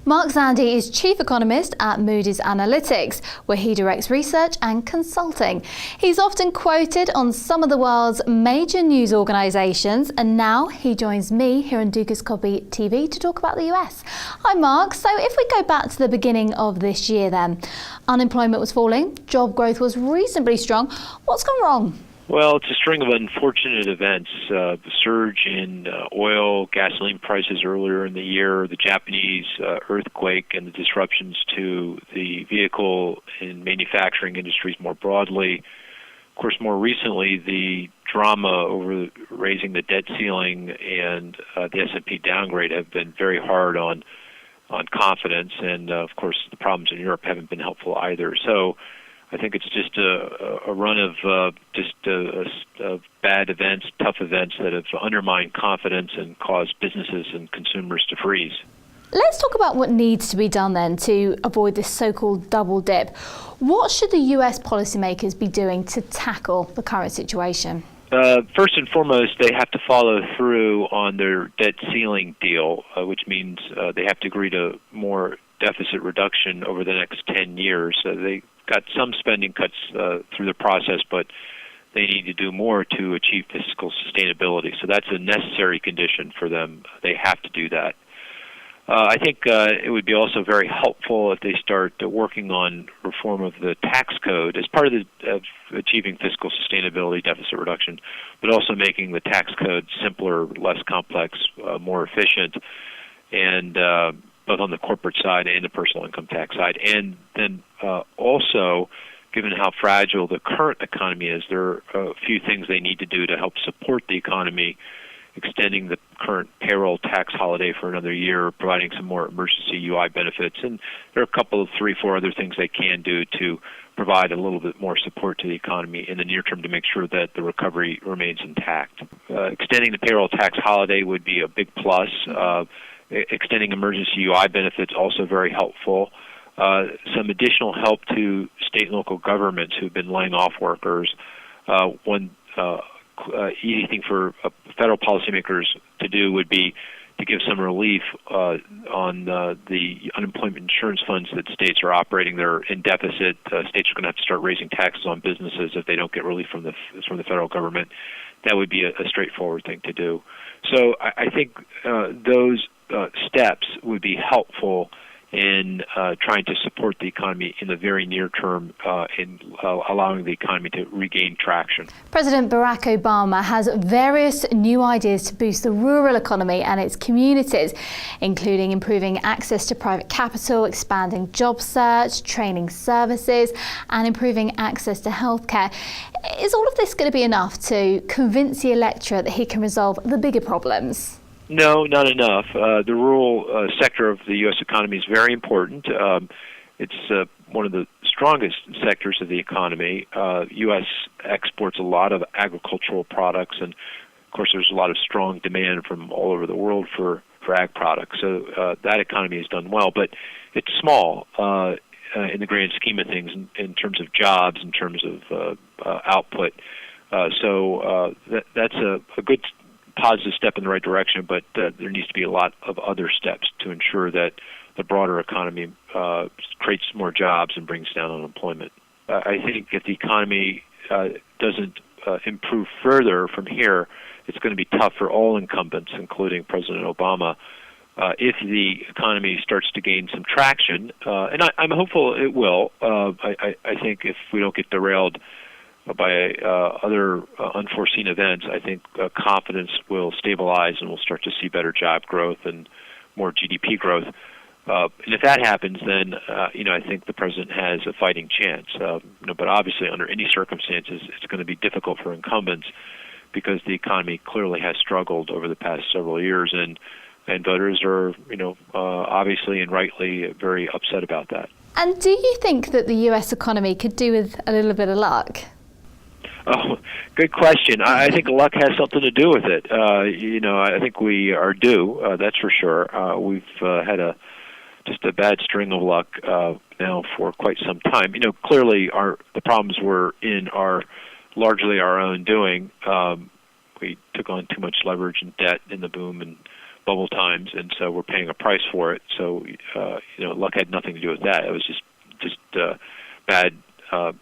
Mark Zanti is Chief Economist at Moody's Analytics, where he directs research and consulting. He's often quoted on some of the world's major news organisations, and now he joins me here on Dukascopy TV to talk about the US. Hi Mark, so if we go back to the beginning of this year then, unemployment was falling, job growth was reasonably strong. What's gone wrong? Well, it's a string of unfortunate events. The surge in oil, gasoline prices earlier in the year, the Japanese earthquake, and the disruptions to the vehicle and manufacturing industries more broadly. Of course, more recently, the drama over raising the debt ceiling and the S&P downgrade have been very hard on confidence, and of course, the problems in Europe haven't been helpful either. So I think it's just a run of bad events, tough events that have undermined confidence and caused businesses and consumers to freeze. Let's talk about what needs to be done then to avoid this so-called double dip. What should the US policymakers be doing to tackle the current situation? First and foremost, they have to follow through on their debt ceiling deal, which means they have to agree to more deficit reduction over the next 10 years. They got some spending cuts through the process, but they need to do more to achieve fiscal sustainability. So that's a necessary condition for them. They have to do that. I think it would be also very helpful if they start working on reform of the tax code as part of achieving fiscal sustainability, deficit reduction, but also making the tax code simpler, less complex, more efficient, and both on the corporate side and the personal income tax side. And then also, given how fragile the current economy is, there are a few things they need to do to help support the economy, extending the current payroll tax holiday for another year, providing some more emergency UI benefits. And there are a couple of 3-4 other things they can do to provide a little bit more support to the economy in the near term to make sure that the recovery remains intact. Extending the payroll tax holiday would be a big plus. Extending emergency UI benefits also very helpful. Some additional help to state and local governments who've been laying off workers. One easy thing for federal policymakers to do would be to give some relief on the unemployment insurance funds that states are operating. They're in deficit. States are going to have to start raising taxes on businesses if they don't get relief from the federal government. That would be a straightforward thing to do. So I think those steps would be helpful in trying to support the economy in the very near term in allowing the economy to regain traction. President Barack Obama has various new ideas to boost the rural economy and its communities, including improving access to private capital, expanding job search, training services, and improving access to healthcare. Is all of this going to be enough to convince the electorate that he can resolve the bigger problems? No, not enough. The rural sector of the U.S. economy is very important. It's one of the strongest sectors of the economy. U.S. exports a lot of agricultural products, and of course there's a lot of strong demand from all over the world for ag products. So that economy has done well, but it's small in the grand scheme of things in terms of jobs, in terms of output. So that's a good positive step in the right direction, but there needs to be a lot of other steps to ensure that the broader economy creates more jobs and brings down unemployment. I think if the economy doesn't improve further from here, it's going to be tough for all incumbents, including President Obama. If the economy starts to gain some traction, and I'm hopeful it will, I think if we don't get derailed by other unforeseen events, I think confidence will stabilize and we'll start to see better job growth and more GDP growth. And if that happens, then I think the president has a fighting chance. But obviously, under any circumstances, it's going to be difficult for incumbents because the economy clearly has struggled over the past several years, and voters are, obviously and rightly very upset about that. And do you think that the U.S. economy could do with a little bit of luck? Oh, good question. I think luck has something to do with it. I think we are due, that's for sure. We've had just a bad string of luck now for quite some time. Clearly the problems we're in are largely our own doing. We took on too much leverage and debt in the boom and bubble times, and so we're paying a price for it. So luck had nothing to do with that. It was just bad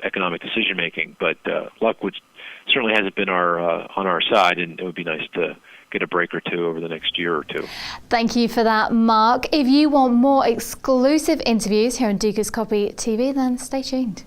economic decision making. But luck certainly hasn't been on our side, and it would be nice to get a break or two over the next year or two. Thank you for that, Mark. If you want more exclusive interviews here on Dukascopy TV, then stay tuned.